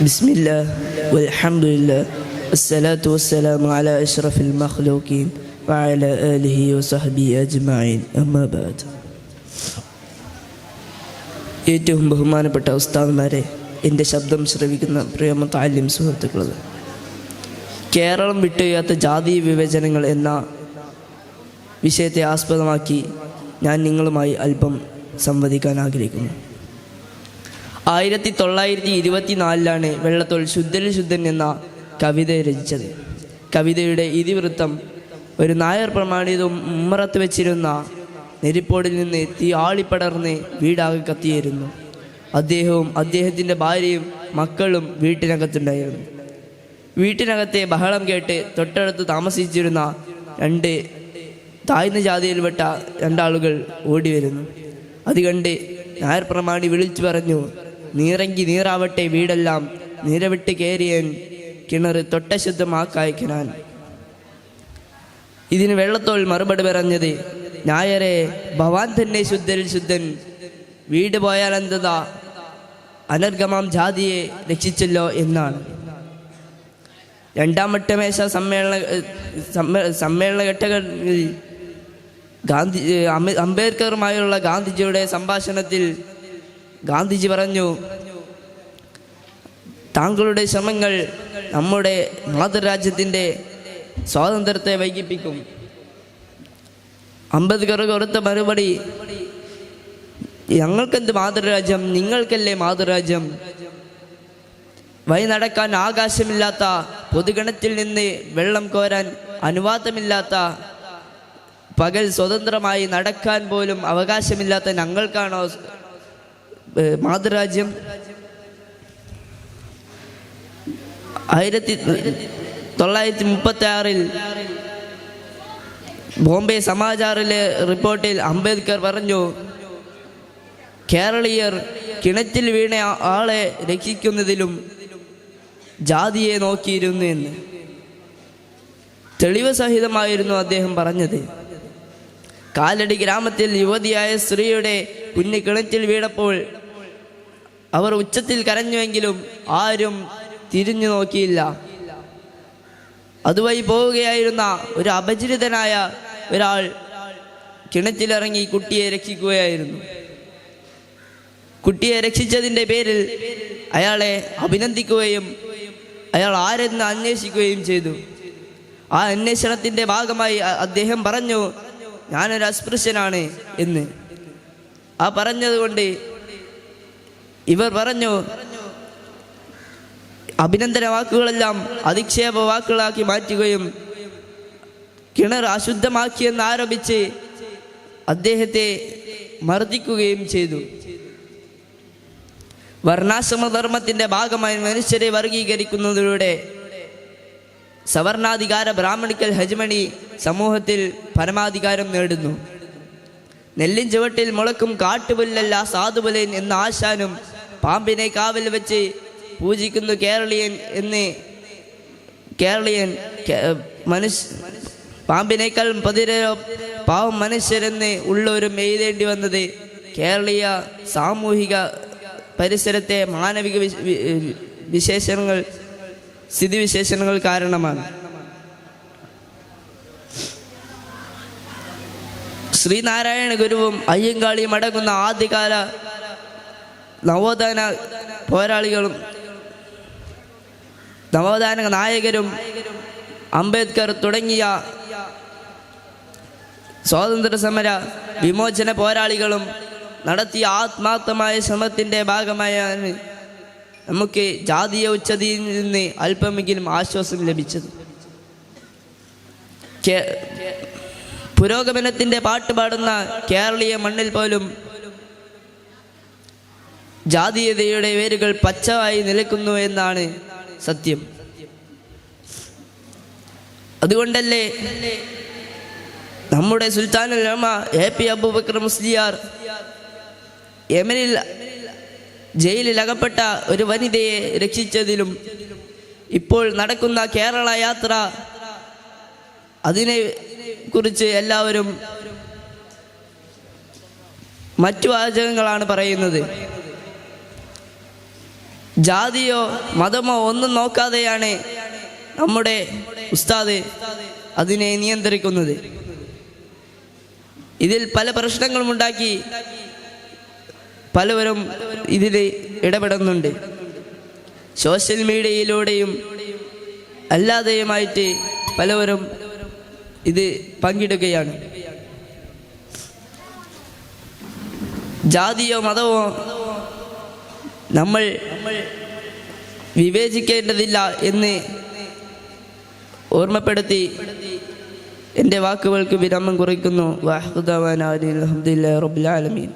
ബിസ്മില്ലാഹ് വൽഹംദുലില്ലാഹ് വസ്സലാത്തു വസ്സലാമു അലാ അഷ്റഫിൽ മഖ്ലൂഖീൻ വഅലാ ആലിഹി വസഹ്ബിഹി അജ്മഈൻ അമ്മാ ബഅദ്. ഏറ്റവും ബഹുമാനപ്പെട്ട ഉസ്താദുമാരെ, എൻ്റെ ശബ്ദം ശ്രവിക്കുന്ന പ്രിയ മുതഅല്ലിം സുഹൃത്തുക്കളെ, കേരളം വിട്ടുകയാത്ത ജാതി വിവേചനങ്ങൾ എന്ന വിഷയത്തെ ആസ്പദമാക്കി ഞാൻ നിങ്ങളുമായി അല്പം സംവദിക്കാൻ ആഗ്രഹിക്കുന്നു. 1924 വെള്ളത്തോൾ ശുദ്ധരിൽ ശുദ്ധൻ എന്ന കവിത രചിച്ചത്. കവിതയുടെ ഇതിവൃത്തം ഒരു നായർ പ്രമാണിതവും ഉമ്മറത്ത് വെച്ചിരുന്ന നെരിപ്പോടിൽ നിന്ന് തീ ആളിപ്പടർന്ന് വീടാകെ കത്തിയായിരുന്നു. അദ്ദേഹവും അദ്ദേഹത്തിൻ്റെ ഭാര്യയും മക്കളും വീട്ടിനകത്തുണ്ടായിരുന്നു. വീട്ടിനകത്തെ ബഹളം കേട്ട് തൊട്ടടുത്ത് താമസിച്ചിരുന്ന 2 താഴ്ന്ന ജാതിയിൽപ്പെട്ട 2 ആളുകൾ ഓടി വരുന്നു. അത് കണ്ട് നായർ പ്രമാണി വിളിച്ചു പറഞ്ഞു, നീറെങ്കി നീറാവട്ടെ വീടെല്ലാം നിരവിട്ട് കയറിയൻ കിണർ തൊട്ട ശുദ്ധമാക്കായ്ക്കനാൻ. ഇതിന് വെള്ളത്തോൾ മറുപടി പറഞ്ഞത്, നായരെ, ഭവാൻ തന്നെ ശുദ്ധരിൽ ശുദ്ധൻ, വീട് പോയാൽ എന്തതാ, അനർഗമാം ജാതിയെ രക്ഷിച്ചല്ലോ എന്നാണ്. 2ാം വട്ടമേശ സമ്മേളന ഘട്ടങ്ങളിൽ അംബേദ്കറുമായുള്ള ഗാന്ധിജിയുടെ സംഭാഷണത്തിൽ ഗാന്ധിജി പറഞ്ഞു, താങ്കളുടെ ശ്രമങ്ങൾ നമ്മുടെ മാതൃരാജ്യത്തിൻ്റെ സ്വാതന്ത്ര്യത്തെ വൈകിപ്പിക്കും. അംബേദ്കർ കൊടുത്ത മറുപടി, ഞങ്ങൾക്കെന്ത് മാതൃരാജ്യം, നിങ്ങൾക്കല്ലേ മാതൃരാജ്യം. വഴി നടക്കാൻ ആകാശമില്ലാത്ത, പൊതുഗണത്തിൽ നിന്ന് വെള്ളം കോരാൻ അനുവാദമില്ലാത്ത, പകൽ സ്വതന്ത്രമായി നടക്കാൻ പോലും അവകാശമില്ലാത്ത ഞങ്ങൾക്കാണോ മാതൃരാജ്യം? 1936 ബോംബെ സമാചാറിലെ റിപ്പോർട്ടിൽ അംബേദ്കർ പറഞ്ഞു, കേരളീയർ കിണറ്റിൽ വീണ ആളെ രക്ഷിക്കുന്നതിലും ജാതിയെ നോക്കിയിരുന്നു എന്ന്. തെളിവ് സഹിതമായിരുന്നു അദ്ദേഹം പറഞ്ഞത്. കാലടി ഗ്രാമത്തിൽ യുവതിയായ സ്ത്രീയുടെ കുഞ്ഞ് കിണറ്റിൽ വീണപ്പോൾ അവർ ഉച്ചത്തിൽ കരഞ്ഞുവെങ്കിലും ആരും തിരിഞ്ഞു നോക്കിയില്ല. അതുവഴി പോവുകയായിരുന്ന ഒരു അപരിചിതനായ ഒരാൾ കിണറ്റിലിറങ്ങി കുട്ടിയെ രക്ഷിക്കുകയായിരുന്നു. കുട്ടിയെ രക്ഷിച്ചതിൻ്റെ പേരിൽ അയാളെ അഭിനന്ദിക്കുകയും അയാൾ ആരെന്ന് അന്വേഷിക്കുകയും ചെയ്തു. ആ അന്വേഷണത്തിൻ്റെ ഭാഗമായി അദ്ദേഹം പറഞ്ഞു, ഞാനൊരു അസ്പൃശ്യനാണ് എന്ന്. ആ പറഞ്ഞതുകൊണ്ട് ഇവർ പറഞ്ഞു, അഭിനന്ദന വാക്കുകളെല്ലാം അധിക്ഷേപ വാക്കുകളാക്കി മാറ്റുകയും കിണർ അശുദ്ധമാക്കിയെന്ന് ആരോപിച്ച് അദ്ദേഹത്തെ മർദ്ദിക്കുകയും ചെയ്തു. വർണ്ണാശ്രമധർമ്മത്തിൻ്റെ ഭാഗമായി മനുഷ്യരെ വർഗീകരിക്കുന്നതിലൂടെ സവർണാധികാര ബ്രാഹ്മണിക്കൽ ഹെജമണി സമൂഹത്തിൽ പരമാധികാരം നേടുന്നു. നെല്ലിൻ ചുവട്ടിൽ മുളക്കും കാട്ടുപുല്ലല്ല സാധുപുലൻ എന്ന ആശാനും പാമ്പിനെ കാവൽ വെച്ച് പൂജിക്കുന്നു കേരളീയൻ പാമ്പിനേക്കാൾ പാവം മനുഷ്യരെന്ന് ഉള്ളവരും എഴുതേണ്ടി വന്നത് കേരളീയ സാമൂഹിക പരിസരത്തെ മാനവിക സ്ഥിതിവിശേഷങ്ങൾ കാരണമാണ്. ശ്രീനാരായണ ഗുരുവും അയ്യങ്കാളിയും അടങ്ങുന്ന ആദ്യകാല നവോത്ഥാന പോരാളികളും നവോത്ഥാന നായകരും അംബേദ്കർ തുടങ്ങിയ സ്വാതന്ത്ര്യ സമര വിമോചന പോരാളികളും നടത്തിയ ആത്മാർത്ഥമായ ശ്രമത്തിൻ്റെ ഭാഗമായാണ് നമുക്ക് ജാതീയ ഉച്ചതിയിൽ നിന്ന് അല്പമെങ്കിലും ആശ്വാസം ലഭിച്ചത്. പുരോഗമനത്തിൻ്റെ പാട്ട് പാടുന്ന കേരളീയ മണ്ണിൽ പോലും ജാതീയതയുടെ വേരുകൾ പച്ചവായി നിലയ്ക്കുന്നു എന്നാണ് സത്യം. അതുകൊണ്ടല്ലേ നമ്മുടെ സുൽത്താനുൽ ഉലമ AP അബൂബക്കർ മുസ്ലിയാർ യമനിൽ ജയിലിൽ അകപ്പെട്ട ഒരു വനിതയെ രക്ഷിച്ചതിലും ഇപ്പോൾ നടക്കുന്ന കേരള യാത്ര അതിനെ കുറിച്ച് എല്ലാവരും മറ്റു വാചകങ്ങളാണ് പറയുന്നത്. ജാതിയോ മതമോ ഒന്നും നോക്കാതെയാണ് നമ്മുടെ ഉസ്താദ് അതിനെ നിയന്ത്രിക്കുന്നത്. ഇതിൽ പല പ്രശ്നങ്ങളും ഉണ്ടാക്കി പലവരും ഇതിൽ ഇടപെടുന്നുണ്ട്. സോഷ്യൽ മീഡിയയിലൂടെയും അല്ലാതെയുമായിട്ട് പലവരും ഇത് പങ്കിടുകയാണ്. ജാതിയോ മതമോ നമ്മൾ വിവേചിക്കേണ്ടതില്ല എന്ന് ഓർമ്മപ്പെടുത്തി എൻ്റെ വാക്കുകൾക്ക് വിരാമം കുറിക്കുന്നു. വഅഹ്ദുദാവാനാ അൽഹംദുലില്ലാഹി റബ്ബിൽ ആലമീൻ.